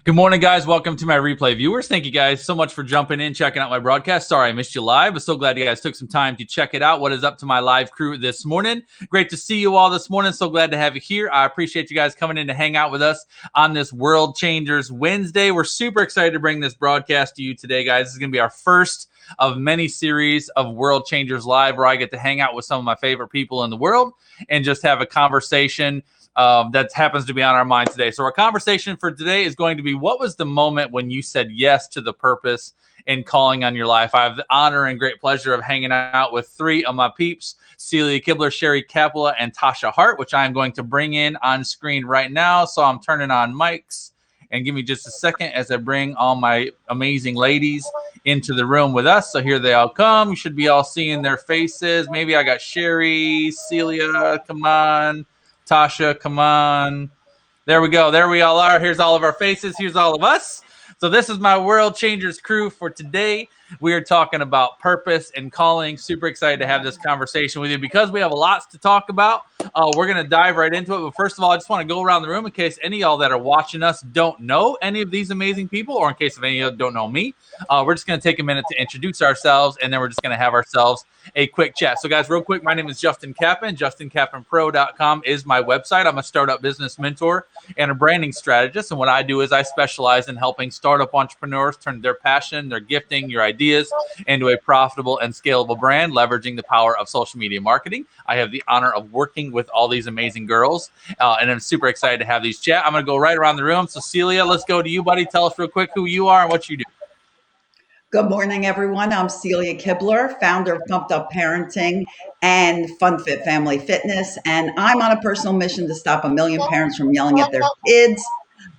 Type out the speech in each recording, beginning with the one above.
Good morning, guys. Welcome to my replay viewers. Thank you guys so much for jumping in, checking out my broadcast. Sorry I missed you live, but so glad you guys took some time to check it out. What is up to my live crew this morning? Great to see you all this morning. So glad to have you here. I appreciate you guys coming in to hang out with us on this World Changers Wednesday. We're super excited to bring this broadcast to you today, guys. This is going to be our first of many series of World Changers Live, where I get to hang out with some of my favorite people in the world and just have a conversation that happens to be on our mind today. So our conversation for today is going to be, what was the moment when you said yes to the purpose and calling on your life? I have the honor and great pleasure of hanging out with three of my peeps, Celia Kibler, Sherry Capella, and Tasha Hart, which I'm going to bring in on screen right now. So I'm turning on mics, and give me just a second as I bring all my amazing ladies into the room with us. So here they all come. You should be all seeing their faces. Maybe I got Sherry, Celia, come on. Tasha, come on. There we go. There we all are. Here's all of our faces. Here's all of us. So this is my World Changers crew for today. We are talking about purpose and calling. Super excited to have this conversation with you because we have a lot to talk about. We're going to dive right into it. But first of all, I just want to go around the room in case any of y'all that are watching us don't know any of these amazing people, or in case of any of you don't know me. We're just going to take a minute to introduce ourselves, and then we're just going to have ourselves a quick chat. So guys, real quick, my name is Justin Kappan. JustinKappanPro.com is my website. I'm a startup business mentor and a branding strategist. And what I do is I specialize in helping startup entrepreneurs turn their passion, their gifting, your ideas into a profitable and scalable brand, leveraging the power of social media marketing. I have the honor of working with all these amazing girls, and I'm super excited to have these chat. I'm going to go right around the room. So Celia, let's go to you, buddy. Tell us real quick who you are and what you do. Good morning, everyone. I'm Celia Kibler, founder of Pumped Up Parenting and Fun Fit Family Fitness. And I'm on a personal mission to stop a million parents from yelling at their kids.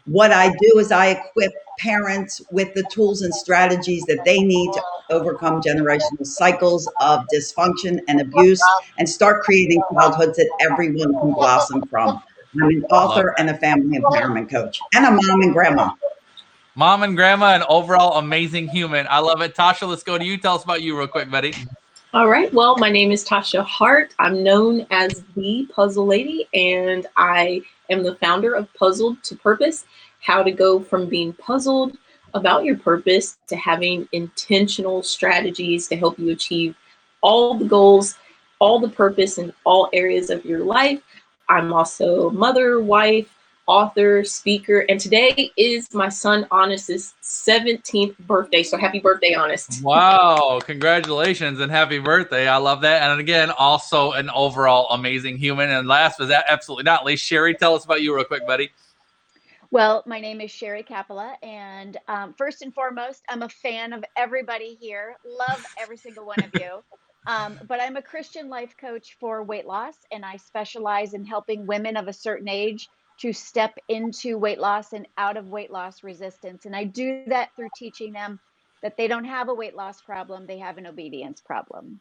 What I do is I equip parents with the tools and strategies that they need to overcome generational cycles of dysfunction and abuse and start creating childhoods that everyone can blossom from. I'm an author and a family empowerment coach and a mom and grandma. Mom and grandma, and overall amazing human. I love it. Tasha, let's go to you. Tell us about you real quick, buddy. All right. Well, my name is Tasha Hart. I'm known as the Puzzle Lady, and I am the founder of Puzzled to Purpose, how to go from being puzzled about your purpose to having intentional strategies to help you achieve all the goals, all the purpose in all areas of your life. I'm also mother, wife, author, speaker, and today is my son Honest's 17th birthday. So happy birthday, Honest. Wow, congratulations and happy birthday. I love that. And again, also an overall amazing human. And last but absolutely not least, Sherry, tell us about you real quick, buddy. Well, my name is Sherry Capella, and first and foremost, I'm a fan of everybody here. Love every single one of you. But I'm a Christian life coach for weight loss, and I specialize in helping women of a certain age to step into weight loss and out of weight loss resistance. And I do that through teaching them that they don't have a weight loss problem, they have an obedience problem.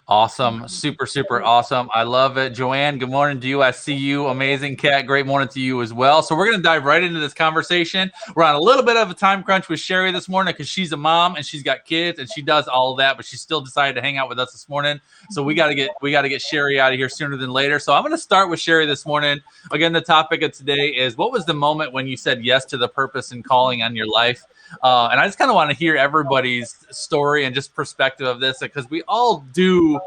Awesome. Super, super awesome. I love it. Joanne, good morning to you. I see you. Amazing, Kat. Great morning to you as well. So we're going to dive right into this conversation. We're on a little bit of a time crunch with Sherry this morning because she's a mom and she's got kids and she does all of that, but she still decided to hang out with us this morning. So we got to get Sherry out of here sooner than later. So I'm going to start with Sherry this morning. Again, the topic of today is, what was the moment when you said yes to the purpose and calling on your life? And I just kind of want to hear everybody's story and just perspective of this, because we all do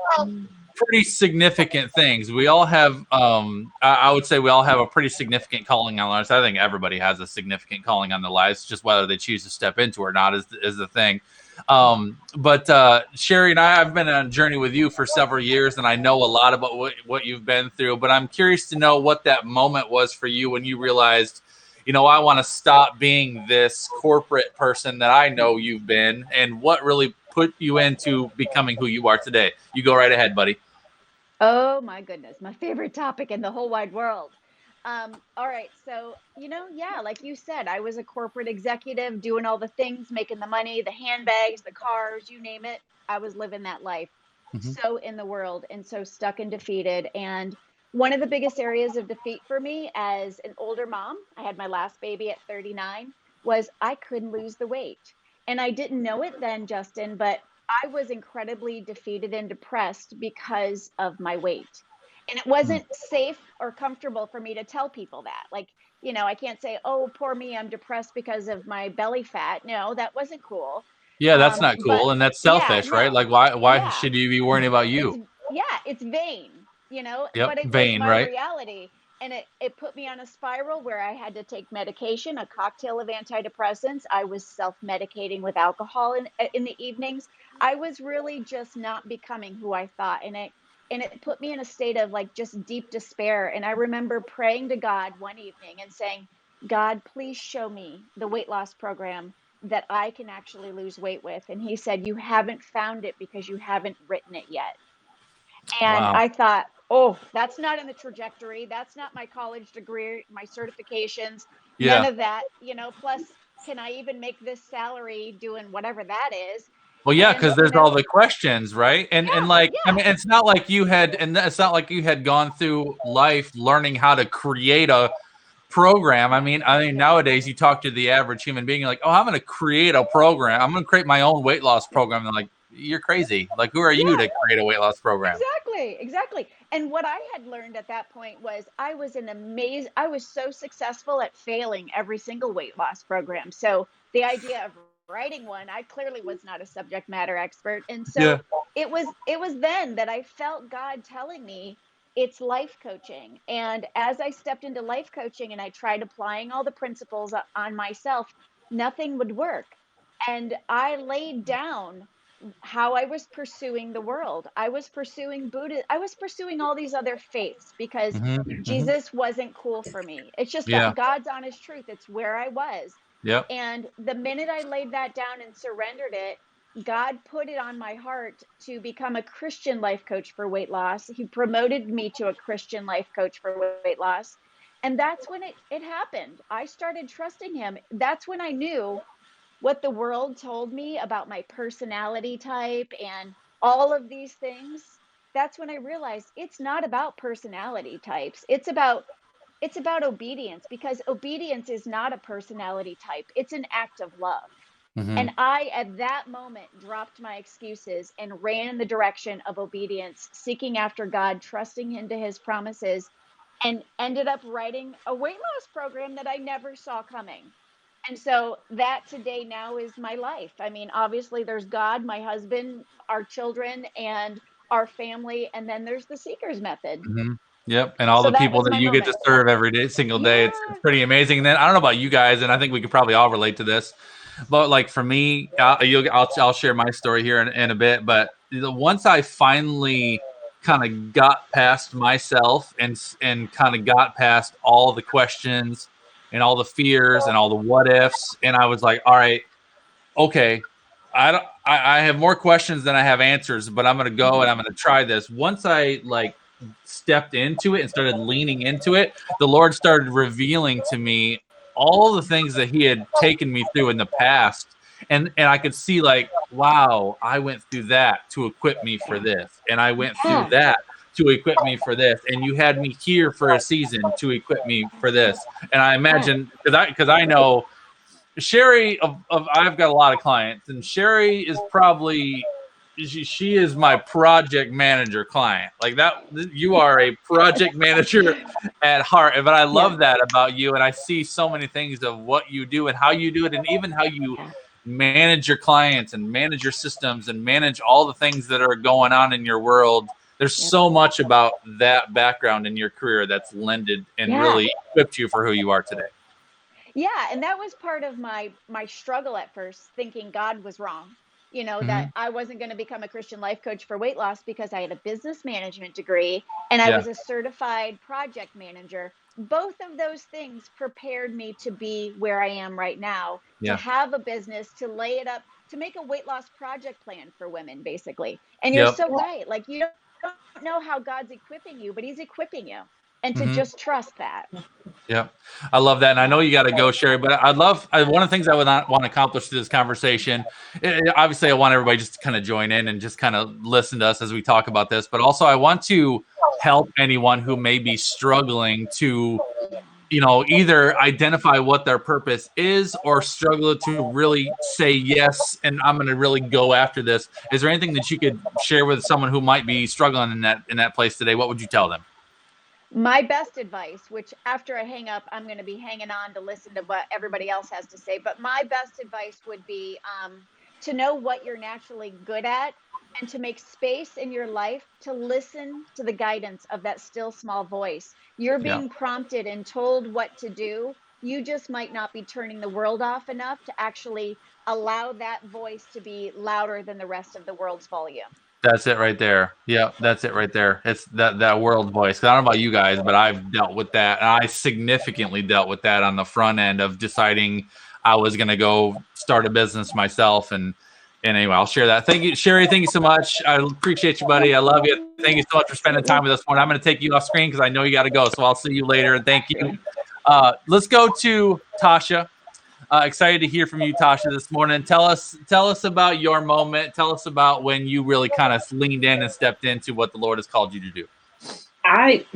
pretty significant things. We all have, I would say we all have a pretty significant calling on our lives. I think everybody has a significant calling on their lives, just whether they choose to step into it or not is the thing. But Sherry and I've been on a journey with you for several years, and I know a lot about what you've been through, but I'm curious to know what that moment was for you when you realized, you know, I want to stop being this corporate person that I know you've been, and what really put you into becoming who you are today. You go right ahead, buddy. Oh my goodness, my favorite topic in the whole wide world. All right, so, yeah, like you said, I was a corporate executive doing all the things, making the money, the handbags, the cars, you name it. I was living that life. So in the world and so stuck and defeated. And one of the biggest areas of defeat for me as an older mom, I had my last baby at 39, was I couldn't lose the weight. And I didn't know it then, Justin, but I was incredibly defeated and depressed because of my weight. And it wasn't safe or comfortable for me to tell people that. Like, I can't say, oh, poor me, I'm depressed because of my belly fat. No, that wasn't cool. Yeah, that's not But cool, and that's yeah, selfish, right? no, Like, why yeah, should you be worrying about it's you? yeah, it's vain, Yep, but it was vain, my right? reality. And it put me on a spiral where I had to take medication, a cocktail of antidepressants. I was self-medicating with alcohol in the evenings. I was really just not becoming who I thought. And it put me in a state of like just deep despair. And I remember praying to God one evening and saying, God, please show me the weight loss program that I can actually lose weight with. And he said, you haven't found it because you haven't written it yet. And Wow. I thought, oh, that's not in the trajectory. That's not my college degree, my certifications, none Yeah. of that, plus, can I even make this salary doing whatever that is? Well, yeah, And, because there's all the questions, right? And yeah, like, I yeah, mean, it's not like you had, and it's not like you had gone through life learning how to create a program. I mean, yeah, nowadays you talk to the average human being, you're like, oh, I'm going to create a program. I'm going to create my own weight loss program. They're like, you're crazy. Like, who are you yeah. to create a weight loss program? Exactly, exactly. And what I had learned at that point was I was so successful at failing every single weight loss program. So the idea of writing one, I clearly was not a subject matter expert. And Yeah. so it was then that I felt God telling me it's life coaching. And as I stepped into life coaching and I tried applying all the principles on myself, nothing would work. And I laid down how I was pursuing the world. I was pursuing Buddha. I was pursuing all these other faiths because Hmm. Jesus wasn't cool for me. It's just Yeah. God's honest truth. It's where I was. Yep. And the minute I laid that down and surrendered it, God put it on my heart to become a Christian life coach for weight loss. He promoted me to a Christian life coach for weight loss. And that's when it happened. I started trusting him. That's when I knew what the world told me about my personality type and all of these things. That's when I realized it's not about personality types. It's about obedience, because obedience is not a personality type. It's an act of love. Hmm. And I, at that moment, dropped my excuses and ran in the direction of obedience, seeking after God, trusting into his promises, and ended up writing a weight loss program that I never saw coming. And so that today now is my life. I mean, obviously there's God, my husband, our children, and our family, and then there's the Seeker's method. Hmm. Yep. And all So the that people was that my you get to moment. serve every day, single day, it's Yeah. pretty amazing. And then I don't know about you guys, and I think we could probably all relate to this. But like for me, I'll share my story here in a bit. But once I finally kind of got past myself and kind of got past all the questions and all the fears and all the what ifs, and I was like, all right, okay, I don't, I have more questions than I have answers, but I'm gonna go and I'm gonna try this. Once I like stepped into it and started leaning into it, the Lord started revealing to me all the things that He had taken me through in the past. And I could see like, wow, I went through that to equip me for this. And I went through Yeah. that to equip me for this. And you had me here for a season to equip me for this. And I Yeah. imagine because I know Sherry of I've got a lot of clients, and Sherry is probably she is my project manager client. Like that, you are a project manager at heart. But I Yeah. love that about you, and I see so many things of what you do and how you do it, and even how you Yeah. manage your clients and manage your systems and manage all the things that are going on in your world. There's Yep. so much about that background in your career that's lended and Yeah. really equipped you for who you are today. Yeah, and that was part of my struggle at first, thinking God was wrong. That Hmm. I wasn't going to become a Christian life coach for weight loss because I had a business management degree and I Yeah. was a certified project manager. Both of those things prepared me to be where I am right now, to Yeah. have a business, to lay it up, to make a weight loss project plan for women, basically. And you're Yep. so right. Like, you don't know how God's equipping you, but he's equipping you. And to Hmm. just trust that. Yeah, I love that, and I Yeah. know you got to go, Sherry. But one of the things I would want to accomplish through this conversation. Obviously, I want everybody just to kind of join in and just kind of listen to us as we talk about this. But also, I want to help anyone who may be struggling to, either identify what their purpose is or struggle to really say yes, and I'm going to really go after this. Is there anything that you could share with someone who might be struggling in that place today? What would you tell them? My best advice, which after I hang up, I'm going to be hanging on to listen to what everybody else has to say. But my best advice would be to know what you're naturally good at and to make space in your life to listen to the guidance of that still small voice. You're Yeah. being prompted and told what to do. You just might not be turning the world off enough to actually allow that voice to be louder than the rest of the world's volume. That's it right there. Yeah, that's it right there. It's that world voice. 'Cause I don't know about you guys, but I've dealt with that. And I significantly dealt with that on the front end of deciding I was going to go start a business myself. And anyway, I'll share that. Thank you, Sherry. Thank you so much. I appreciate you, buddy. I love you. Thank you so much for spending time with us morning. I'm going to take you off screen because I know you got to go. So I'll see you later. And thank you. Let's go to Tasha. Excited to hear from you, Tasha, this morning. Tell us about your moment. Tell us about when you really kind of leaned in and stepped into what the Lord has called you to do.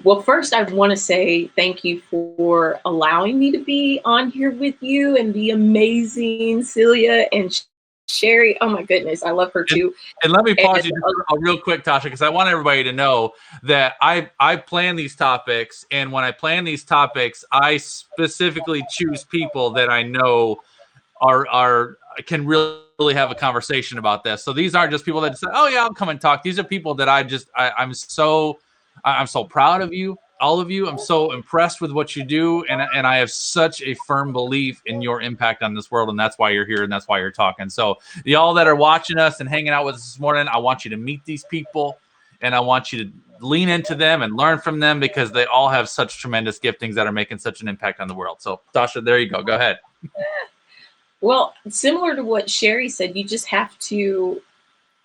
Well, first I want to say thank you for allowing me to be on here with you and the amazing Celia and Sherry. Oh my goodness, I love her too. And let me pause you real quick, Tasha, because I want everybody to know that I plan these topics, and when I plan these topics, I specifically choose people that I know are can really have a conversation about this. So these aren't just people that say, "Oh yeah, I'll come and talk." These are people that I'm so proud of you, all of you. I'm so impressed with what you do, and I have such a firm belief in your impact on this world, and that's why you're here and that's why you're talking. So y'all that are watching us and hanging out with us this morning, I want you to meet these people, and I want you to lean into them and learn from them because they all have such tremendous giftings that are making such an impact on the world. So Tasha, there you go. Go ahead. Well, similar to what Sherry said, you just have to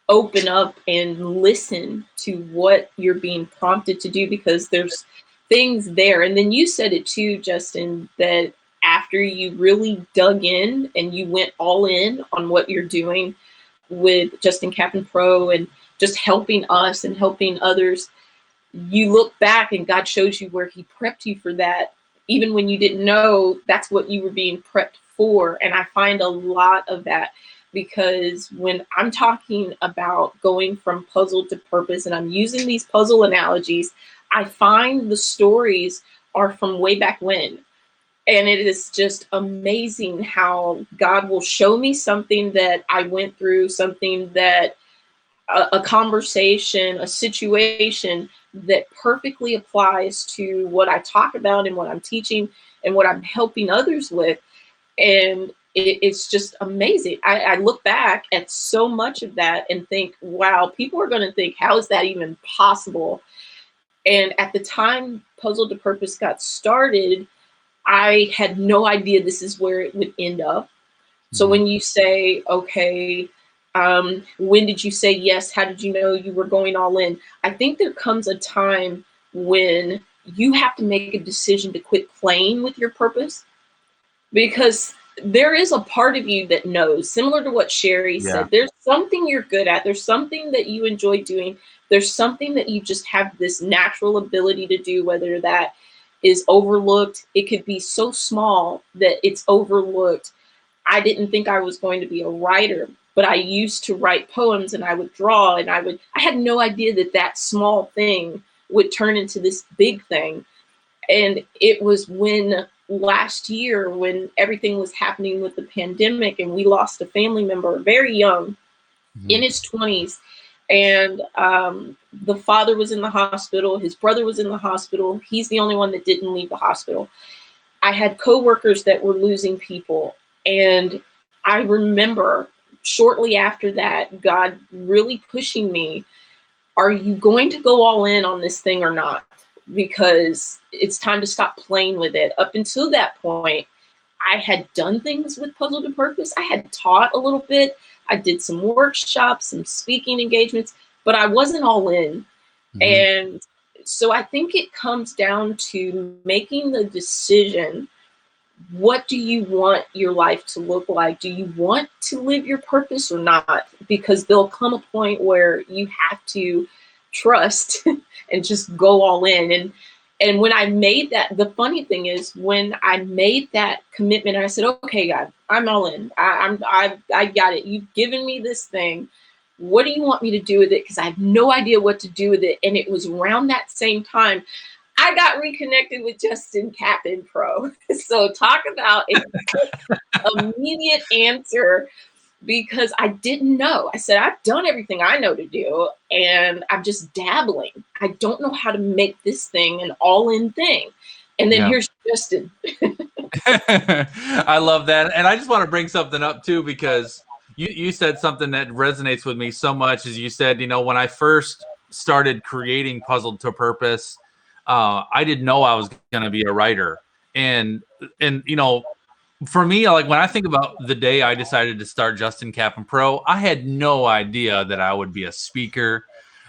open up and listen to what you're being prompted to do because there's things there. And then you said it too, Justin, that after you really dug in and you went all in on what you're doing with Justin Captain Pro and just helping us and helping others, you look back and God shows you where he prepped you for that, even when you didn't know that's what you were being prepped for. And I find a lot of that because when I'm talking about going from puzzle to purpose and I'm using these puzzle analogies, I find the stories are from way back when. And it is just amazing how God will show me something that I went through, something that a conversation, a situation that perfectly applies to what I talk about and what I'm teaching and what I'm helping others with. And it's just amazing. I look back at so much of that and think, wow, people are going to think, how is that even possible? And at the time Puzzle to Purpose got started, I had no idea this is where it would end up. So when you say, okay, when did you say yes? How did you know you were going all in? I think there comes a time when you have to make a decision to quit playing with your purpose, because there is a part of you that knows, similar to what Sherry said, there's something you're good at. There's something that you enjoy doing. There's something that you just have this natural ability to do, whether that is overlooked. It could be so small that it's overlooked. I didn't think I was going to be a writer, but I used to write poems and I would draw and I had no idea that that small thing would turn into this big thing. And it was when last year, when everything was happening with the pandemic and we lost a family member very young, in his 20s, and the father was in the hospital, his brother was in the hospital. He's the only one that didn't leave the hospital. I had coworkers that were losing people. And I remember shortly after that, God really pushing me, are you going to go all in on this thing or not? Because it's time to stop playing with it. Up until that point, I had done things with Puzzle to Purpose. I had taught a little bit. I did some workshops, some speaking engagements, but I wasn't all in. And so I think it comes down to making the decision. What do you want your life to look like? Do you want to live your purpose or not? Because there'll come a point where you have to trust and just go all in. And when I made that, the funny thing is when I made that commitment, I said, okay, God, I'm all in. I got it. You've given me this thing. What do you want me to do with it? Because I have no idea what to do with it. And it was around that same time, I I got reconnected with Justin Captain Pro. So talk about a immediate answer, because I didn't know. I said, I've done everything I know to do, and I'm just dabbling. I don't know how to make this thing an all-in thing. And then here's Justin. I love that. And I just want to bring something up too, because you said something that resonates with me so much. As you said, when I first started creating Puzzled to Purpose, I didn't know I was going to be a writer. And for me, like when I think about the day I decided to start Justin Captain Pro, I had no idea that I would be a speaker,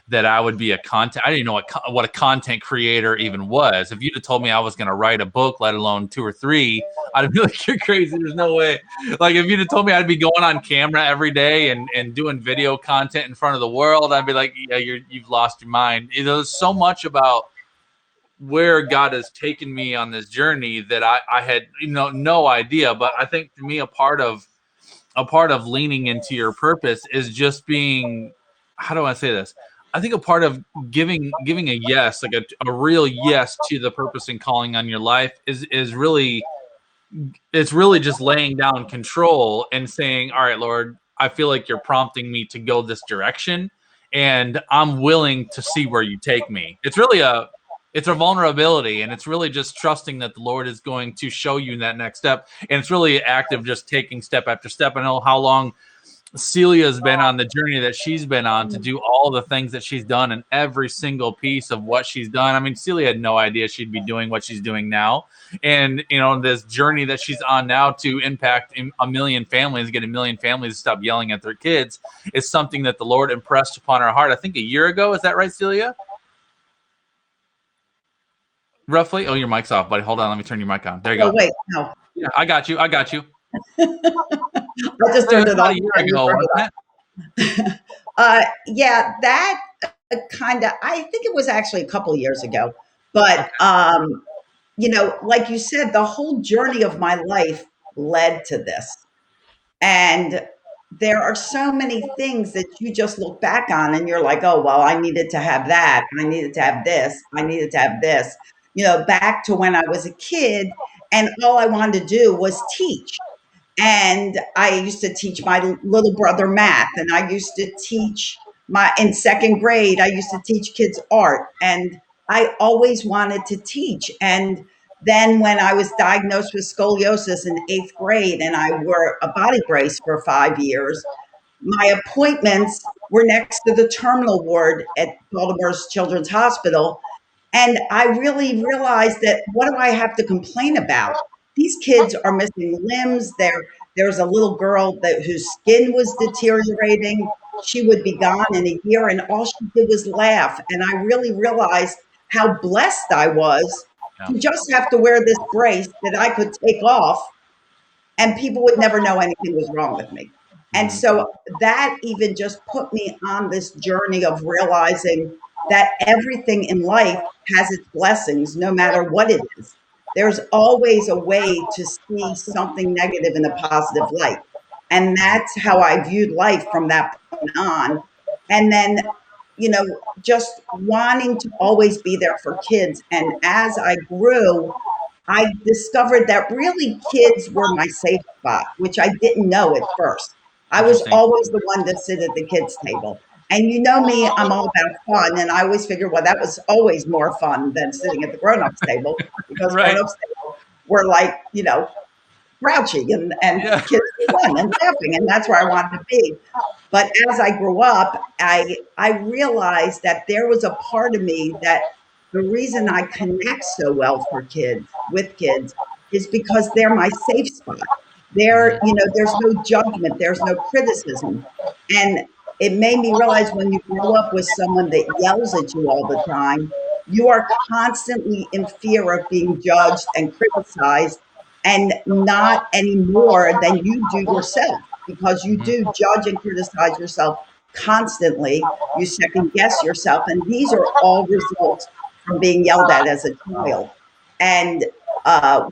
that I would be a content. I didn't know what a content creator even was. If you'd have told me I was going to write a book, let alone 2 or 3, I'd be like, you're crazy. There's no way. Like if you'd have told me I'd be going on camera every day and doing video content in front of the world, I'd be like, yeah, you've lost your mind. There's so much about where God has taken me on this journey that I had no idea. But I think to me, a part of leaning into your purpose is just being, how do I say this? I think a part of giving a yes, like a real yes to the purpose and calling on your life is really, it's really just laying down control and saying, all right, Lord, I feel like you're prompting me to go this direction, and I'm willing to see where you take me. It's really it's a vulnerability, and it's really just trusting that the Lord is going to show you that next step. And it's really active, just taking step after step. I know how long Celia's been on the journey that she's been on to do all the things that she's done, and every single piece of what she's done. I mean, Celia had no idea she'd be doing what she's doing now. And, this journey that she's on now to impact a million families, get a million families to stop yelling at their kids, is something that the Lord impressed upon her heart, I think a year ago. Is that right, Celia? Roughly? Oh, your mic's off, buddy. Hold on. Let me turn your mic on. There you go. Wait, no. Yeah, I got you. I just turned it on. A year ago, wasn't it? Yeah, that kind of, I think it was actually a couple of years ago. But, like you said, the whole journey of my life led to this. And there are so many things that you just look back on and you're like, oh, well, I needed to have that. I needed to have this. I needed to have this. Back to when I was a kid, and all I wanted to do was teach. And I used to teach my little brother math, and I used to teach in second grade, I used to teach kids art, and I always wanted to teach. And then when I was diagnosed with scoliosis in 8th grade and I wore a body brace for 5 years, my appointments were next to the terminal ward at Baltimore's Children's Hospital. And I really realized that, what do I have to complain about? These kids are missing limbs. There's a little girl whose skin was deteriorating. She would be gone in a year, and all she did was laugh. And I really realized how blessed I was to just have to wear this brace that I could take off, and people would never know anything was wrong with me. And so that even just put me on this journey of realizing that everything in life has its blessings, no matter what it is. There's always a way to see something negative in a positive light. And that's how I viewed life from that point on. And then, just wanting to always be there for kids. And as I grew, I discovered that really kids were my safe spot, which I didn't know at first. I was always the one to sit at the kids' table. And you know me, I'm all about fun. And I always figure, well, that was always more fun than sitting at the grown-ups table, because grown-ups table were like, grouchy and kids were fun and laughing. And that's where I wanted to be. But as I grew up, I realized that there was a part of me that the reason I connect so well with kids is because they're my safe spot. There's no judgment, there's no criticism. And it made me realize, when you grow up with someone that yells at you all the time, you are constantly in fear of being judged and criticized, and not any more than you do yourself, because you do judge and criticize yourself constantly. You second guess yourself. And these are all results from being yelled at as a child. And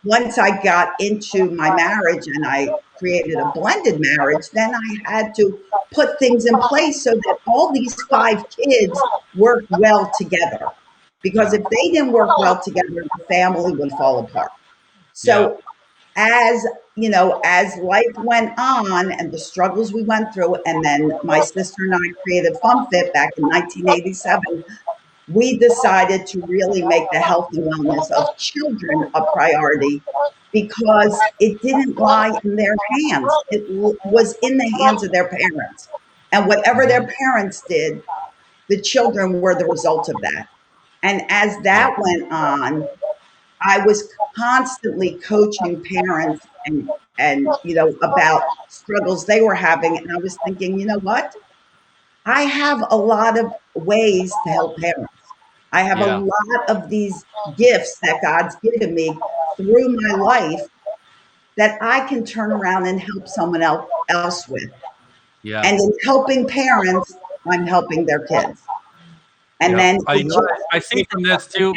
once I got into my marriage and I created a blended marriage, then I had to put things in place so that all these 5 kids work well together. because if they didn't work well together, the family would fall apart. So as you know, as life went on and the struggles we went through, and then my sister and I created FunFit back in 1987, we decided to really make the health and wellness of children a priority because it didn't lie in their hands. It was in the hands of their parents. And whatever their parents did, the children were the result of that. And as that went on, I was constantly coaching parents and you know, about struggles they were having. And I was thinking, you know what? I have a lot of ways to help parents. I have a lot of these gifts that God's given me through my life that I can turn around and help someone else with. Yeah. And in helping parents, I'm helping their kids. And then I see from this too.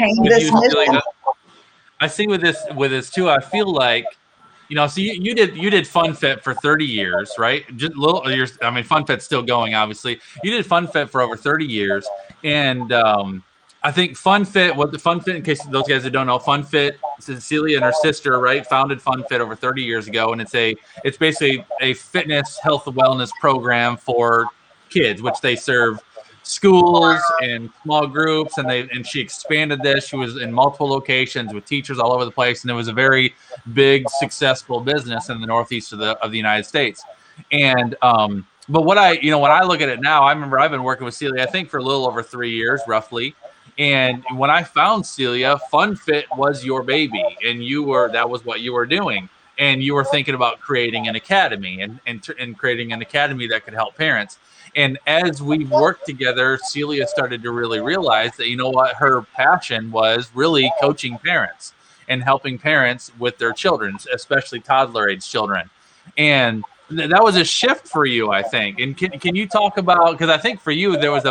I see with this too. I feel like, you know, so you did FunFit for 30 years, right? Just little years. I mean, FunFit's still going, obviously. You did FunFit for over 30 years, and I think FunFit, in case those guys that don't know, FunFit, Cecilia and her sister, right, founded FunFit over 30 years ago, and it's basically a fitness, health, and wellness program for kids, which they serve schools and small groups, and she expanded this. She was in multiple locations with teachers all over the place, and it was a very big, successful business in the Northeast of the United States. And but when I look at it now, I remember I've been working with Celia, I think, for a little over 3 years, roughly. And when I found Celia, FunFit was your baby, and that was what you were doing. And you were thinking about creating an academy and creating an academy that could help parents. And as we worked together, Celia started to really realize that, you know what, her passion was really coaching parents and helping parents with their children, especially toddler age children. And that was a shift for you, I think. And can you talk about, because I think for you there was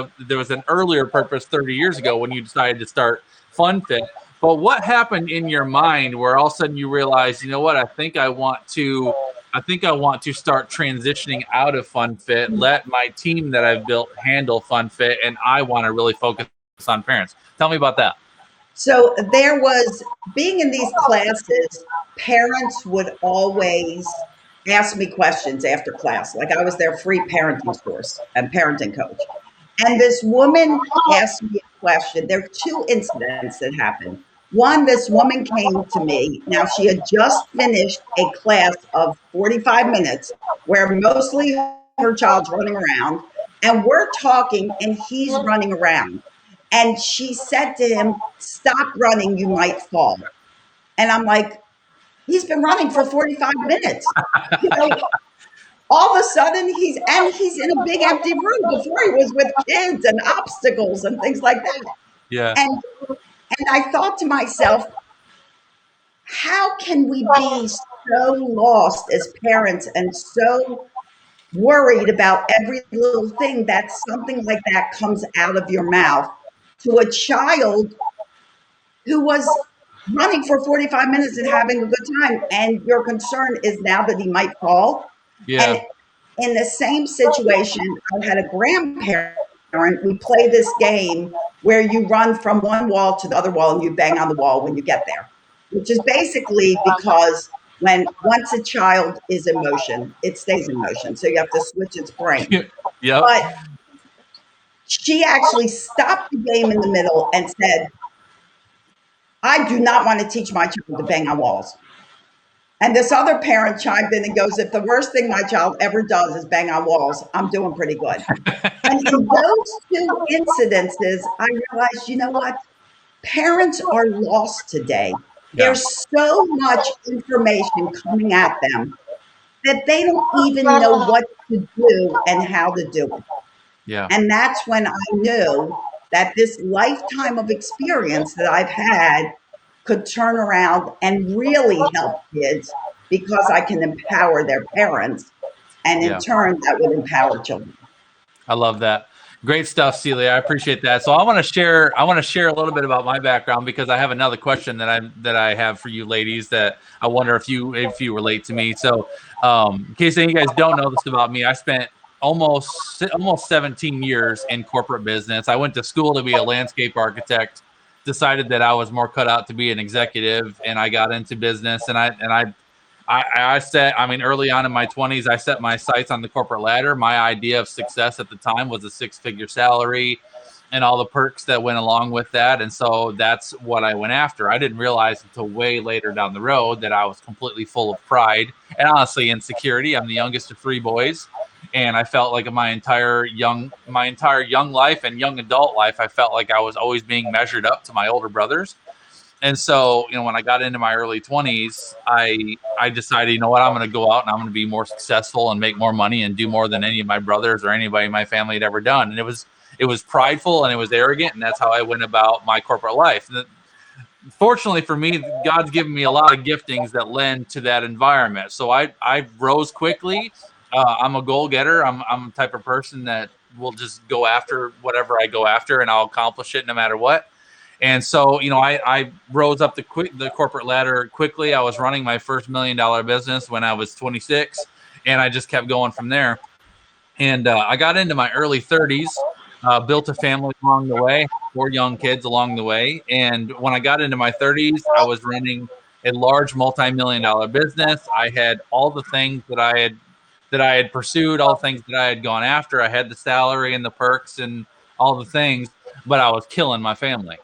an earlier purpose 30 years ago when you decided to start FunFit. But what happened in your mind where all of a sudden you realized, you know what, I think I want to start transitioning out of FunFit, let my team that I've built handle FunFit, and I want to really focus on parents. Tell me about that. So there was, being in these classes, parents would always ask me questions after class. Like I was their free parenting course and parenting coach. And this woman asked me a question. There are two incidents that happened. One, this woman came to me. Now, she had just finished a class of 45 minutes where mostly her child's running around, and we're talking and he's running around. And she said to him, "Stop running, you might fall." And I'm like, he's been running for 45 minutes. You know, all of a sudden he's in a big empty room. Before he was with kids and obstacles and things like that. Yeah. And I thought to myself, how can we be so lost as parents and so worried about every little thing that something like that comes out of your mouth to a child who was running for 45 minutes and having a good time, and your concern is now that he might fall? Yeah. And in the same situation, I had a grandparent. We play this game where you run from one wall to the other wall and you bang on the wall when you get there, which is basically because once a child is in motion, it stays in motion. So you have to switch its brain. Yeah. But she actually stopped the game in the middle and said, "I do not want to teach my child to bang on walls." And this other parent chimed in and goes, "If the worst thing my child ever does is bang on walls, I'm doing pretty good." And in those two incidences, I realized, you know what? Parents are lost today. There's so much information coming at them that they don't even know what to do and how to do it. Yeah. And that's when I knew that this lifetime of experience that I've had could turn around and really help kids, because I can empower their parents, and in turn that would empower children. I love that. Great stuff, Celia. I appreciate that. So I want to share a little bit about my background, because I have another question that I have for you ladies that I wonder if you relate to me. So in case any of you guys don't know this about me, I spent almost 17 years in corporate business. I went to school to be a landscape architect, decided that I was more cut out to be an executive, and I got into business. And I set, I mean, early on in my 20s, I set my sights on the corporate ladder. My idea of success at the time was a 6-figure salary and all the perks that went along with that. And so that's what I went after. I didn't realize until way later down the road that I was completely full of pride and honestly insecurity. I'm the youngest of 3 boys. And I felt like in my entire young life and young adult life, I felt like I was always being measured up to my older brothers. And so, when I got into my early 20s, I decided, you know what, I'm going to go out and I'm going to be more successful and make more money and do more than any of my brothers or anybody in my family had ever done. And it was prideful and it was arrogant. And that's how I went about my corporate life. Fortunately for me, God's given me a lot of giftings that lend to that environment. So I rose quickly. I'm a goal getter. I'm the type of person that will just go after whatever I go after, and I'll accomplish it no matter what. And so, I rose up the corporate ladder quickly. I was running my first $1 million business when I was 26, and I just kept going from there. And I got into my early 30s, built a family along the way, 4 young kids along the way. And when I got into my 30s, I was running a large multi-million-dollar business. I had all the things that I had pursued, all the things that I had gone after. I had the salary and the perks and all the things, but I was killing my family.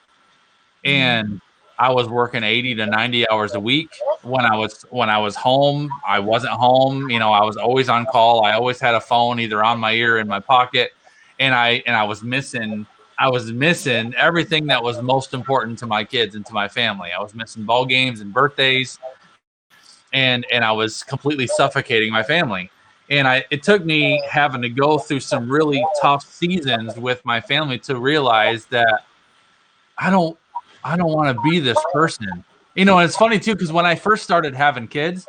And I was working 80 to 90 hours a week. When I was home, I wasn't home. I was always on call. I always had a phone either on my ear or in my pocket. And I was missing everything that was most important to my kids and to my family. I was missing ball games and birthdays, and I was completely suffocating my family. And it took me having to go through some really tough seasons with my family to realize that I don't want to be this person. And it's funny too, because when I first started having kids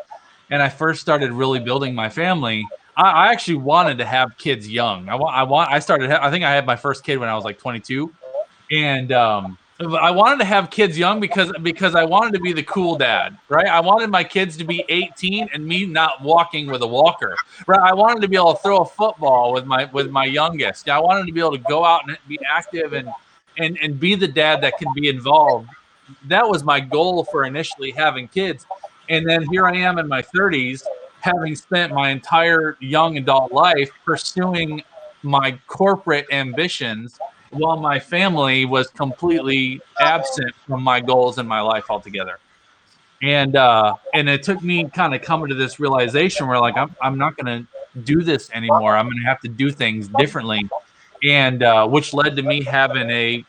and I first started really building my family, I actually wanted to have kids young. I think I had my first kid when I was like 22. And I wanted to have kids young because I wanted to be the cool dad, right? I wanted my kids to be 18 and me not walking with a walker, right? I wanted to be able to throw a football with my youngest. I wanted to be able to go out and be active and be the dad that can be involved. That was my goal for initially having kids. And then here I am in my 30s, having spent my entire young adult life pursuing my corporate ambitions while my family was completely absent from my goals in my life altogether. And it took me kind of coming to this realization where like, I'm not going to do this anymore. I'm going to have to do things differently. And which led to me having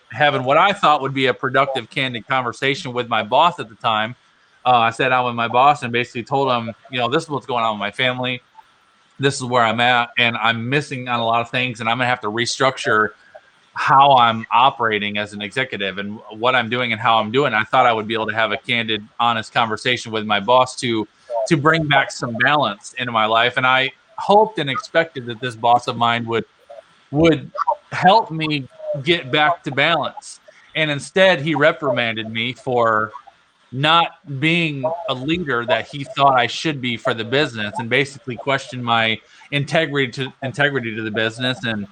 what I thought would be a productive, candid conversation with my boss at the time. I sat down with my boss and basically told him, this is what's going on with my family. This is where I'm at, and I'm missing on a lot of things, and I'm going to have to restructure how I'm operating as an executive and what I'm doing and how I'm doing. I thought I would be able to have a candid, honest conversation with my boss to bring back some balance into my life. And I hoped and expected that this boss of mine would help me get back to balance. And instead, he reprimanded me for not being a leader that he thought I should be for the business, and basically questioned my integrity to the business, and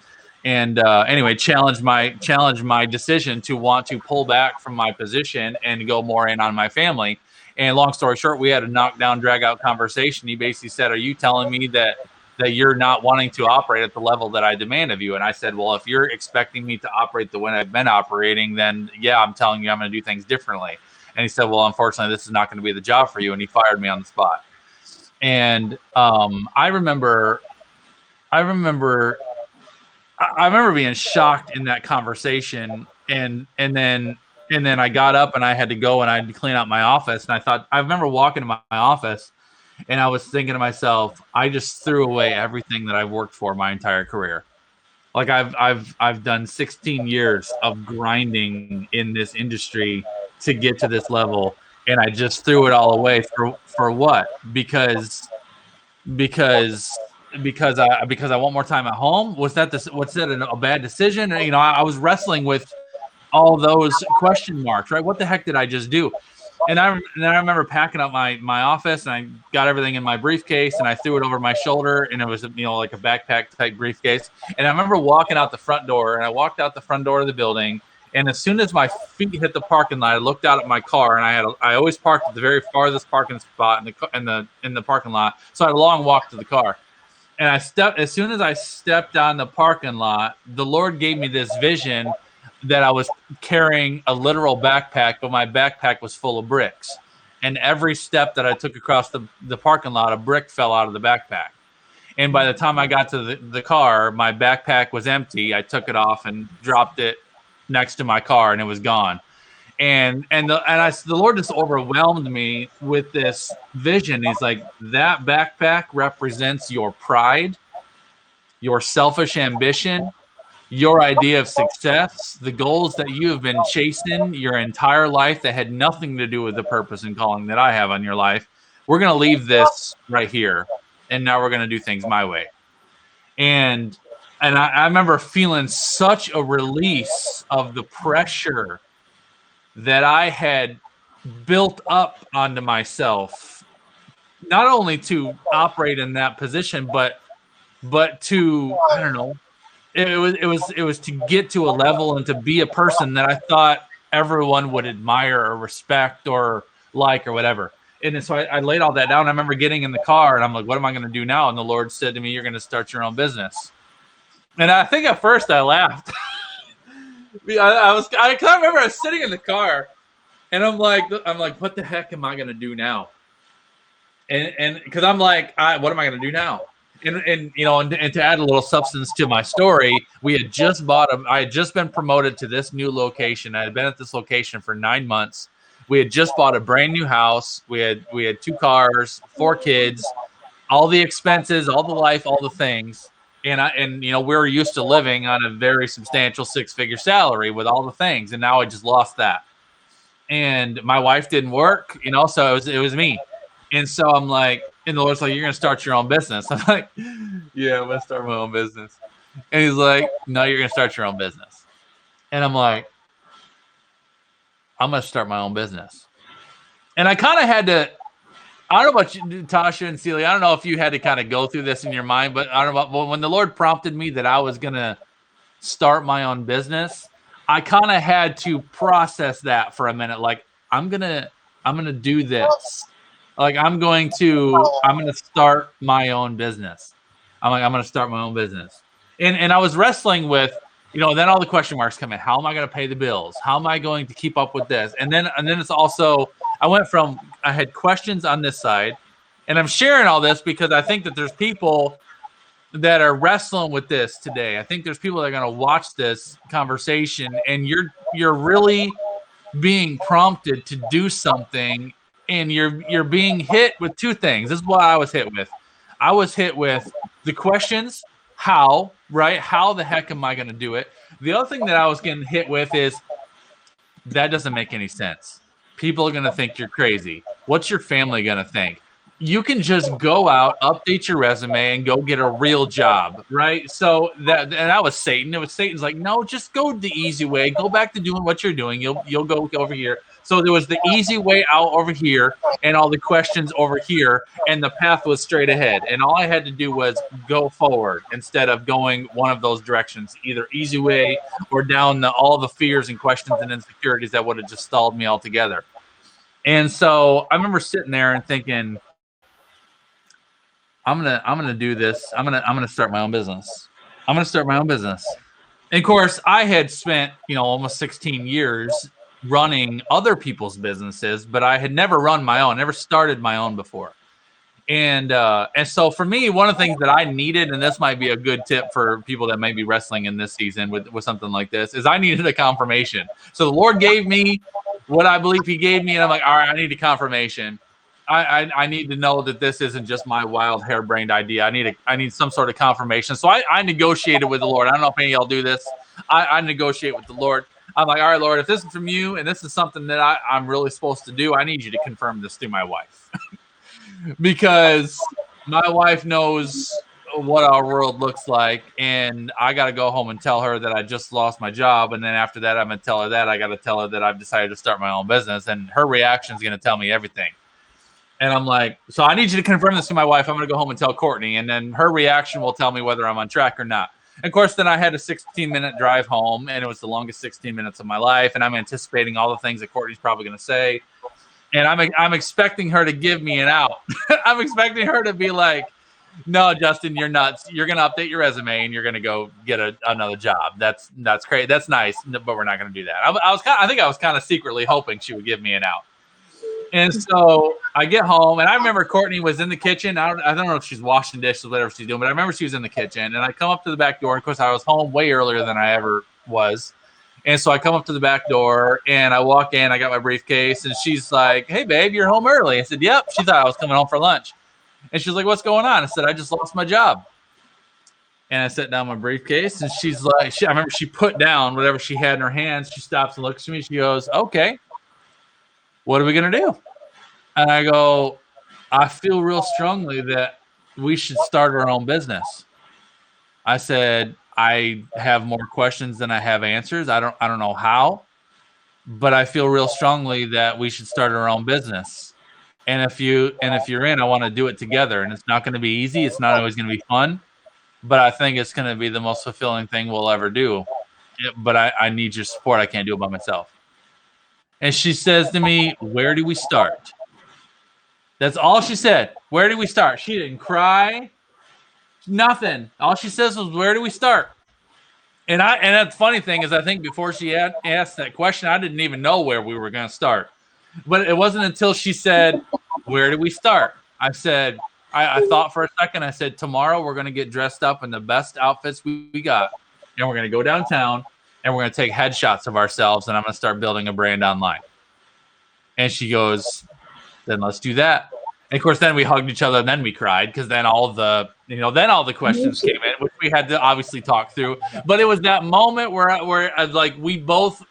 anyway, challenged my decision to want to pull back from my position and go more in on my family. And long story short, we had a knockdown, drag out conversation. He basically said, "Are you telling me that you're not wanting to operate at the level that I demand of you?" And I said, "Well, if you're expecting me to operate the way I've been operating, then yeah, I'm telling you I'm going to do things differently." And he said, "Well, unfortunately, this is not going to be the job for you." And he fired me on the spot. And I remember being shocked in that conversation. And then I got up and I had to go and I had to clean out my office. And I remember walking to my office and I was thinking to myself, I just threw away everything that I've worked for my entire career. Like I've done 16 years of grinding in this industry to get to this level, and I just threw it all away for what? Because I want more time at home. Was that a bad decision? I was wrestling with all those question marks, right? What the heck did I just do? And I remember packing up my office, and I got everything in my briefcase, and I threw it over my shoulder, and it was like a backpack type briefcase. And I remember walking out the front door, and I walked out the front door of the building, And as soon as my feet hit the parking lot, I looked out at my car, and I always parked at the very farthest parking spot in the parking lot. So I had a long walk to the car. And as soon as I stepped on the parking lot, the Lord gave me this vision that I was carrying a literal backpack, but my backpack was full of bricks. And every step that I took across the parking lot, a brick fell out of the backpack. And by the time I got to the car, my backpack was empty. I took it off and dropped it next to my car, and it was gone. And the Lord just overwhelmed me with this vision. He's like, that backpack represents your pride, your selfish ambition, your idea of success, the goals that you have been chasing your entire life that had nothing to do with the purpose and calling that I have on your life. We're going to leave this right here, and now we're going to do things my way. And I remember feeling such a release of the pressure that I had built up onto myself, not only to operate in that position, but to, I don't know, it was to get to a level and to be a person that I thought everyone would admire or respect or like or whatever. And so I laid all that down. I remember getting in the car and I'm like, what am I going to do now? And the Lord said to me, you're going to start your own business. And I think at first I laughed. I remember I was sitting in the car and I'm like, what the heck am I going to do now? And because I'm like, what am I going to do now? And you know, and to add a little substance to my story, I had just been promoted to this new location. I had been at this location for 9 months. We had just bought a brand new house. We had 2 cars, 4 kids, all the expenses, all the life, all the things. And you know, we were used to living on a very substantial 6-figure salary with all the things. And now I just lost that. And my wife didn't work, you know, so it was me. And so I'm like, and the Lord's like, you're going to start your own business. I'm like, yeah, I'm going to start my own business. And he's like, no, you're going to start your own business. And I'm like, I'm going to start my own business. And I kind of had to, I don't know about you, Tasha and Celia. I don't know if you had to kind of go through this in your mind, but I don't know about, when the Lord prompted me that I was going to start my own business, I kind of had to process that for a minute. Like, I'm going to do this. Like, I'm going to start my own business. I'm going to start my own business. And I was wrestling with, you know, then all the question marks come in. How am I going to pay the bills? How am I going to keep up with this? And then it's also, I had questions on this side, and I'm sharing all this because I think that there's people that are wrestling with this today. I think there's people that are going to watch this conversation, and you're really being prompted to do something, and you're being hit with 2 things. This is what I was hit with. I was hit with the questions, how, right? How the heck am I going to do it? The other thing that I was getting hit with is that doesn't make any sense. People are going to think you're crazy. What's your family going to think? You can just go out, update your resume, and go get a real job, right? So that was Satan. It was Satan's like, no, just go the easy way. Go back to doing what you're doing. You'll go over here. So there was the easy way out over here, and all the questions over here, and the path was straight ahead. And all I had to do was go forward instead of going one of those directions, either easy way or down all the fears and questions and insecurities that would have just stalled me altogether. And so I remember sitting there and thinking, I'm gonna do this. I'm gonna start my own business. I'm gonna start my own business. And of course, I had spent, you know, almost 16 years running other people's businesses, but I had never run my own, never started my own before. And so for me, one of the things that I needed, and this might be a good tip for people that may be wrestling in this season with something like this, is I needed a confirmation. So the Lord gave me what I believe he gave me, and I'm like, all right, I need a confirmation. I need to know that this isn't just my wild harebrained idea. I need some sort of confirmation. So I negotiated with the Lord. I don't know if any of y'all do this. I negotiate with the Lord. I'm like, all right, Lord, if this is from you and this is something that I'm really supposed to do, I need you to confirm this through my wife. Because my wife knows what our world looks like, and I got to go home and tell her that I just lost my job. And then after that, I'm going to tell her that I got to tell her that I've decided to start my own business, and her reaction is going to tell me everything. And I'm like, so I need you to confirm this to my wife. I'm going to go home and tell Courtney, and then her reaction will tell me whether I'm on track or not. And of course, then I had a 16-minute drive home, and it was the longest 16 minutes of my life. And I'm anticipating all the things that Courtney's probably going to say. And I'm expecting her to give me an out. I'm expecting her to be like, no, Justin, you're nuts. You're going to update your resume and you're going to go get another job. That's great. That's nice, but we're not going to do that. I think I was kind of secretly hoping she would give me an out. And so I get home, and I remember Courtney was in the kitchen. I don't know if she's washing dishes, whatever she's doing, but I remember she was in the kitchen. And I come up to the back door. Of course, I was home way earlier than I ever was. And so I come up to the back door, and I walk in. I got my briefcase, and she's like, "Hey, babe, you're home early." I said, "Yep." She thought I was coming home for lunch. And she's like, "What's going on?" I said, "I just lost my job." And I set down my briefcase, and she's like, I remember she put down whatever she had in her hands. She stops and looks at me. She goes, "Okay, what are we going to do?" And I go, "I feel real strongly that we should start our own business." I said, "I have more questions than I have answers. I don't know how, but I feel real strongly that we should start our own business. And if you're in, I want to do it together. And it's not going to be easy. It's not always going to be fun, but I think it's going to be the most fulfilling thing we'll ever do. But I need your support. I can't do it by myself." And she says to me, "Where do we start?" That's all she said. "Where do we start?" She didn't cry. Nothing. All she says was, "Where do we start?" And the funny thing is, I think before she asked that question, I didn't even know where we were going to start. But it wasn't until she said, "Where do we start?" I said, I thought for a second. I said, "Tomorrow we're going to get dressed up in the best outfits we got, and we're going to go downtown, and we're going to take headshots of ourselves, and I'm going to start building a brand online." And she goes, "Then let's do that." And of course, then we hugged each other, and then we cried because then all the questions came in, which we had to obviously talk through. But it was that moment where like we both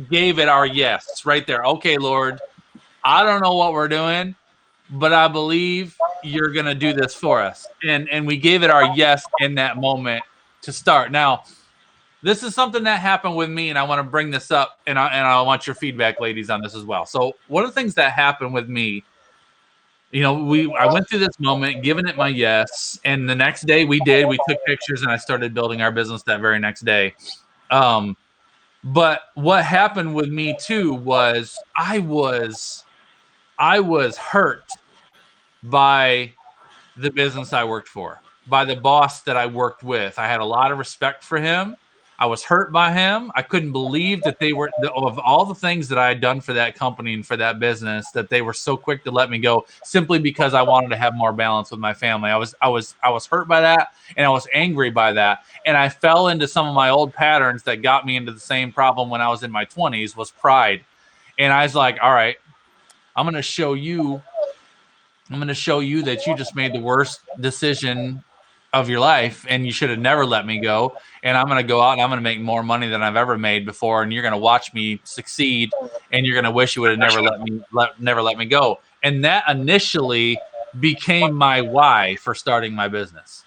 gave it our yes right there. "Okay, Lord, I don't know what we're doing, but I believe you're gonna do this for us." And we gave it our yes in that moment to start. Now, this is something that happened with me, and I want to bring this up, and I want your feedback, ladies, on this as well. So one of the things that happened with me, I went through this moment, giving it my yes, and the next day we took pictures, and I started building our business that very next day. But what happened with me too was I was hurt by the business I worked for, by the boss that I worked with. I had a lot of respect for him. I was hurt by him. I couldn't believe that they were, of all the things that I had done for that company and for that business, that they were so quick to let me go simply because I wanted to have more balance with my family. I was hurt by that, and I was angry by that. And I fell into some of my old patterns that got me into the same problem when I was in my 20s, was pride. And I was like, "All right, I'm going to show you that you just made the worst decision of your life, and you should have never let me go. And I'm going to go out and I'm going to make more money than I've ever made before. And you're going to watch me succeed, and you're going to wish you would have never let me go." And that initially became my why for starting my business.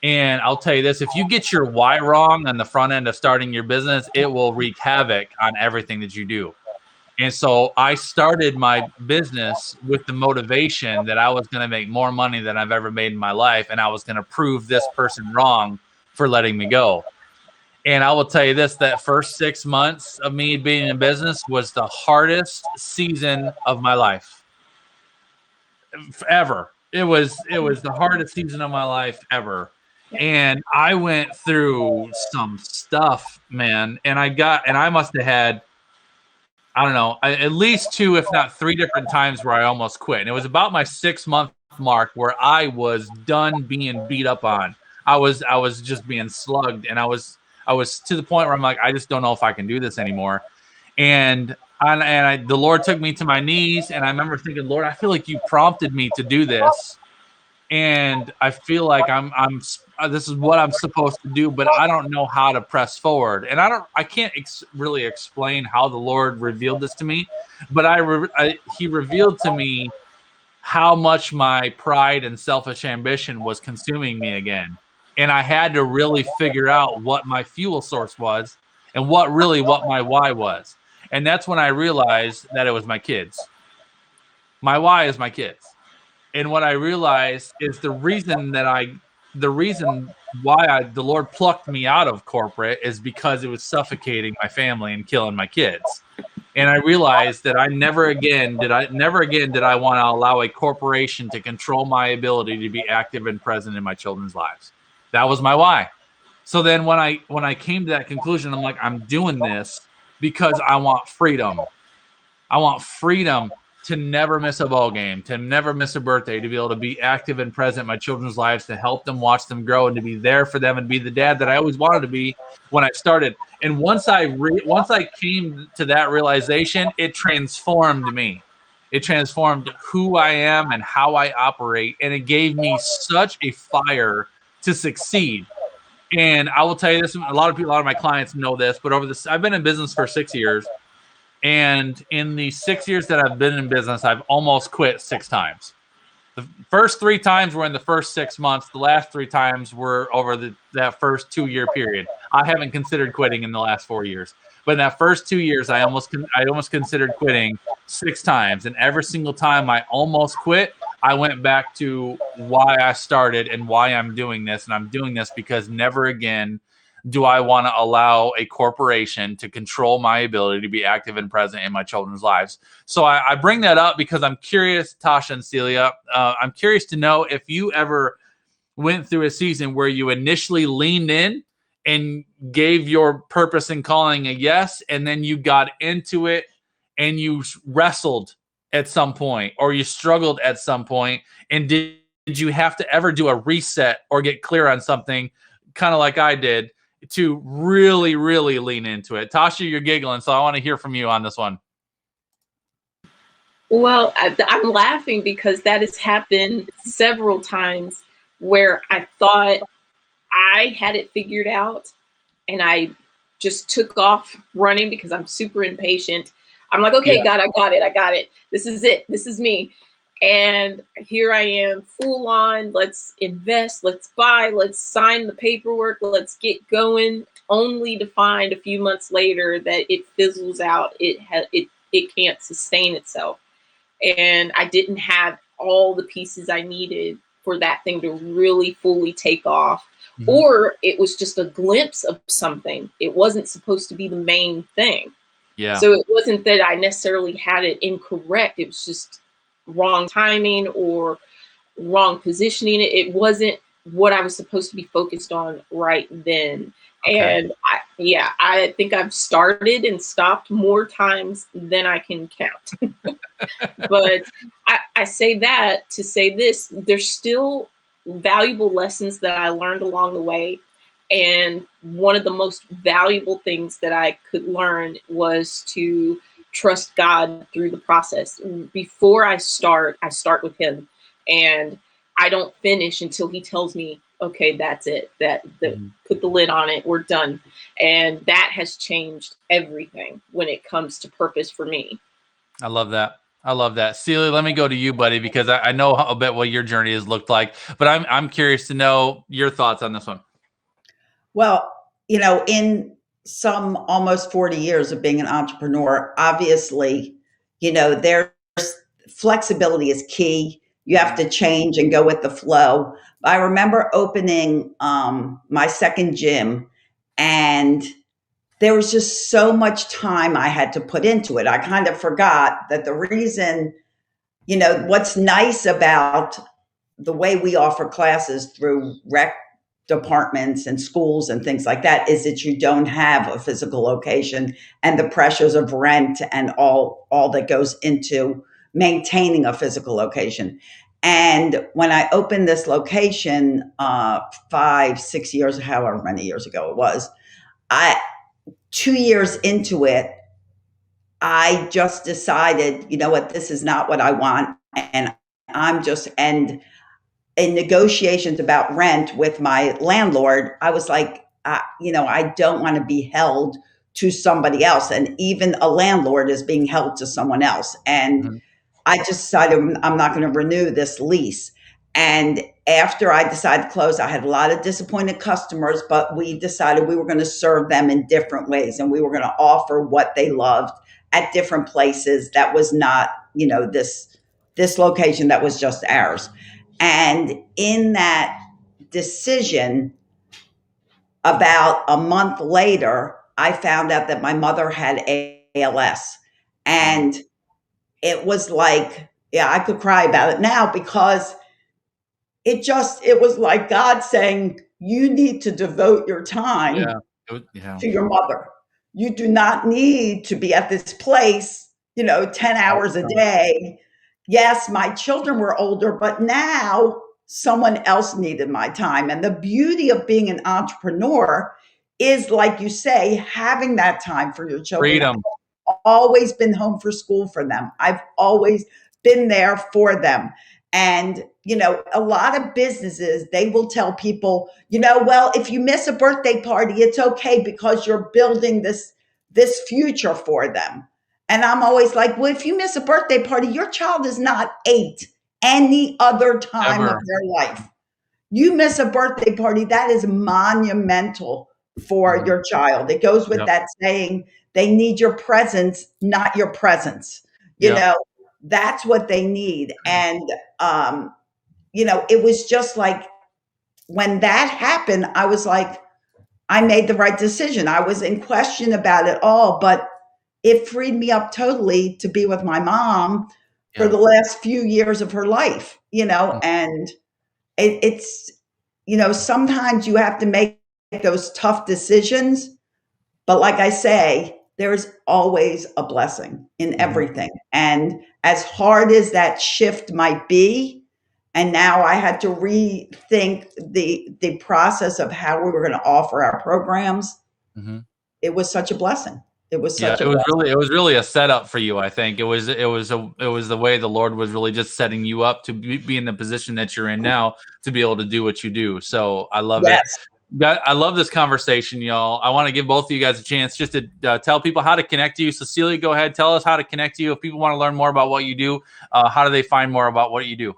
And I'll tell you this, if you get your why wrong on the front end of starting your business, it will wreak havoc on everything that you do. And so I started my business with the motivation that I was going to make more money than I've ever made in my life, and I was going to prove this person wrong for letting me go. And I will tell you this, that first 6 months of me being in business was the hardest season of my life ever. It was the hardest season of my life ever. And I went through some stuff, man. And I must have had, I don't know, at least 2, if not 3 different times where I almost quit. And it was about my 6-month mark where I was done being beat up on. I was just being slugged, and I was to the point where I'm like, I just don't know if I can do this anymore. And the Lord took me to my knees, and I remember thinking, "Lord, I feel like you prompted me to do this, and I feel like this is what I'm supposed to do, but I don't know how to press forward." And I can't really explain how the Lord revealed this to me, but He revealed to me how much my pride and selfish ambition was consuming me again. And I had to really figure out what my fuel source was and what my why was. And that's when I realized that it was my kids. My why is my kids. And what I realized is the reason that I the reason why the Lord plucked me out of corporate is because it was suffocating my family and killing my kids. And I realized that never again did I want to allow a corporation to control my ability to be active and present in my children's lives. That was my why. So then when I came to that conclusion, I'm like, I'm doing this because I want freedom. I want freedom to never miss a ball game, to never miss a birthday, to be able to be active and present in my children's lives, to help them, watch them grow, and to be there for them and be the dad that I always wanted to be when I started. And once I came to that realization, it transformed me. It transformed who I am and how I operate, and it gave me such a fire to succeed. And I will tell you this: a lot of my clients know this, but I've been in business for 6 years. And in the 6 years that I've been in business, I've almost quit 6 times. The first 3 times were in the first 6 months. The last 3 times were over that first 2-year period. I haven't considered quitting in the last 4 years. But in that first 2 years, I almost considered quitting 6 times. And every single time I almost quit, I went back to why I started and why I'm doing this. And I'm doing this because never again do I want to allow a corporation to control my ability to be active and present in my children's lives. So I bring that up because I'm curious, Tasha and Celia, I'm curious to know if you ever went through a season where you initially leaned in and gave your purpose and calling a yes, and then you got into it and you wrestled at some point, or you struggled at some point, and did you have to ever do a reset or get clear on something, kind of like I did, to really, really lean into it? Tasha, you're giggling, so I want to hear from you on this one. Well, I'm laughing because that has happened several times where I thought I had it figured out and I just took off running because I'm super impatient. I'm like, okay, God, I got it. This is it. This is me. And here I am, full on, let's invest, let's buy, let's sign the paperwork, let's get going, only to find a few months later that it fizzles out. It can't sustain itself. And I didn't have all the pieces I needed for that thing to really fully take off. Mm-hmm. Or it was just a glimpse of something. It wasn't supposed to be the main thing. Yeah. So it wasn't that I necessarily had it incorrect. It was just wrong timing or wrong positioning. It wasn't what I was supposed to be focused on right then. Okay. And I think I've started and stopped more times than I can count. But I say that to say this: there's still valuable lessons that I learned along the way. And one of the most valuable things that I could learn was to trust God through the process. Before I start with Him, and I don't finish until He tells me, okay, that's it, put the lid on it, we're done. And that has changed everything when it comes to purpose for me. I love that. Celia, let me go to you, buddy, because I know a bit what your journey has looked like, but I'm curious to know your thoughts on this one. Well, in some almost 40 years of being an entrepreneur, obviously, there's flexibility is key. You have to change and go with the flow. I remember opening my second gym, and there was just so much time I had to put into it. I kind of forgot that the reason, what's nice about the way we offer classes through rec departments and schools and things like that is that you don't have a physical location and the pressures of rent and all that goes into maintaining a physical location. And when I opened this location 5-6 years, however many years ago it was, 2 years into it, I just decided, this is not what I want. And in negotiations about rent with my landlord, I was like, I don't want to be held to somebody else. And even a landlord is being held to someone else. And mm-hmm. I just decided I'm not going to renew this lease. And after I decided to close, I had a lot of disappointed customers, but we decided we were going to serve them in different ways. And we were going to offer what they loved at different places. That was not, this location that was just ours. And in that decision, about a month later, I found out that my mother had ALS. And it was like, yeah, I could cry about it now because it was like God saying, you need to devote your time to your mother. You do not need to be at this place, 10 hours a day. Yes, my children were older, but now someone else needed my time. And the beauty of being an entrepreneur is, like you say, having that time for your children. Freedom. I've always been home for school for them. I've always been there for them. And, a lot of businesses, they will tell people, well, if you miss a birthday party, it's okay because you're building this future for them. And I'm always like, well, if you miss a birthday party, your child is not 8 any other time of their life. You miss a birthday party, that is monumental for your child. It goes with that saying, they need your presence, not your presence. That's what they need. And, it was just like, when that happened, I was like, I made the right decision. I was in question about it all, but it freed me up totally to be with my mom for the last few years of her life, and it's, sometimes you have to make those tough decisions. But like I say, there's always a blessing in everything. And as hard as that shift might be, and now I had to rethink the process of how we were going to offer our programs. It was such a blessing. It was such it was really a setup for you. I think it was the way the Lord was really just setting you up to be in the position that you're in now, to be able to do what you do. So I love it. I love this conversation, y'all. I want to give both of you guys a chance just to tell people how to connect to you. Cecilia, go ahead. Tell us how to connect to you. If people want to learn more about what you do, how do they find more about what you do?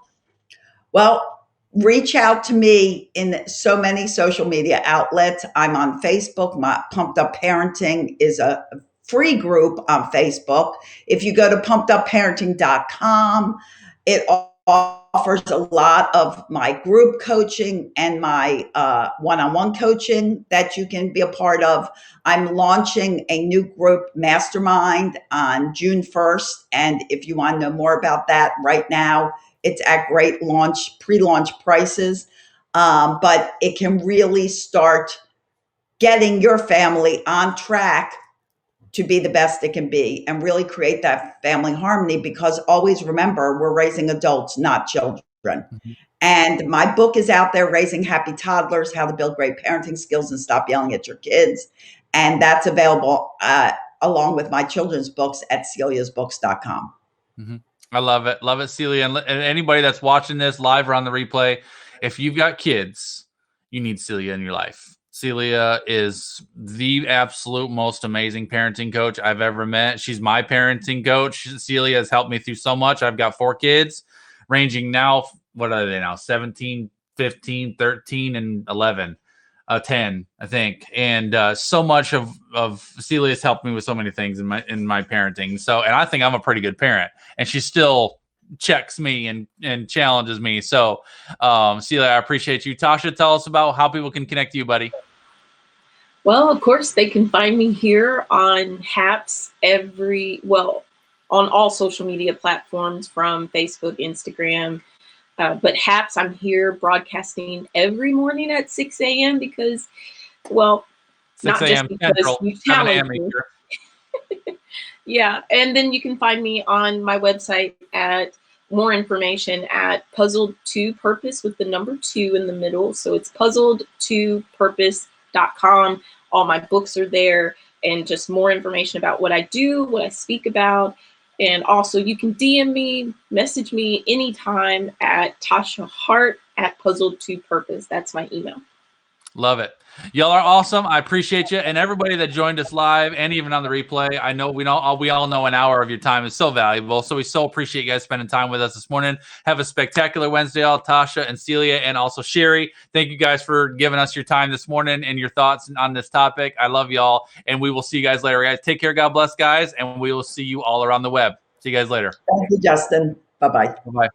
Well, reach out to me in so many social media outlets. I'm on Facebook. My Pumped Up Parenting is a free group on Facebook. If you go to pumpedupparenting.com, it offers a lot of my group coaching and my one-on-one coaching that you can be a part of. I'm launching a new group mastermind on June 1st. And if you want to know more about that right now, it's at great pre-launch prices. But it can really start getting your family on track to be the best it can be and really create that family harmony, because always remember, we're raising adults, not children. And my book is out there, Raising Happy Toddlers, How to Build Great Parenting Skills and Stop Yelling at Your Kids. And that's available along with my children's books at celiasbooks.com. I love it. Love it, Celia. And anybody that's watching this live or on the replay, if you've got kids, you need Celia in your life. Celia is the absolute most amazing parenting coach I've ever met. She's my parenting coach. Celia has helped me through so much. I've got 4 kids ranging now. What are they now? 17, 15, 13, and 11. 10, I think. And so much of Celia's helped me with so many things in my parenting. So, and I think I'm a pretty good parent, and she still checks me and challenges me. So, Celia, I appreciate you. Tasha, tell us about how people can connect to you, buddy. Well, of course, they can find me here on HAPS on all social media platforms, from Facebook, Instagram. But HAPS, I'm here broadcasting every morning at 6 a.m. because, well, 6 not just because Central, you challenge me. Yeah, and then you can find me on my website at more information at puzzled2purpose with the number 2 in the middle. So it's puzzled2purpose.com. All my books are there, and just more information about what I do, what I speak about. And also you can DM me, message me anytime at Tasha Hart at Puzzled2Purpose. That's my email. Love it. Y'all are awesome. I appreciate you. And everybody that joined us live and even on the replay, I know we all know an hour of your time is so valuable. So we so appreciate you guys spending time with us this morning. Have a spectacular Wednesday, all. Tasha and Celia and also Sherry. Thank you guys for giving us your time this morning and your thoughts on this topic. I love y'all. And we will see you guys later, guys. Take care. God bless, guys. And we will see you all around the web. See you guys later. Thank you, Justin. Bye-bye. Bye-bye.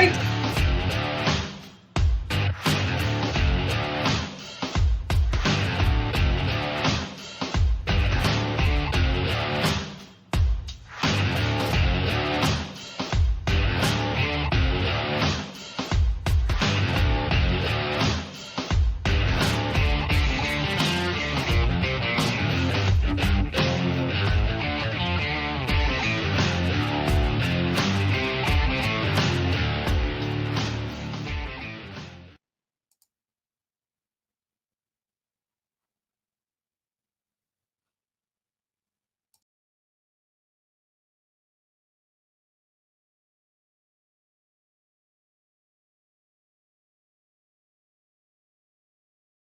night.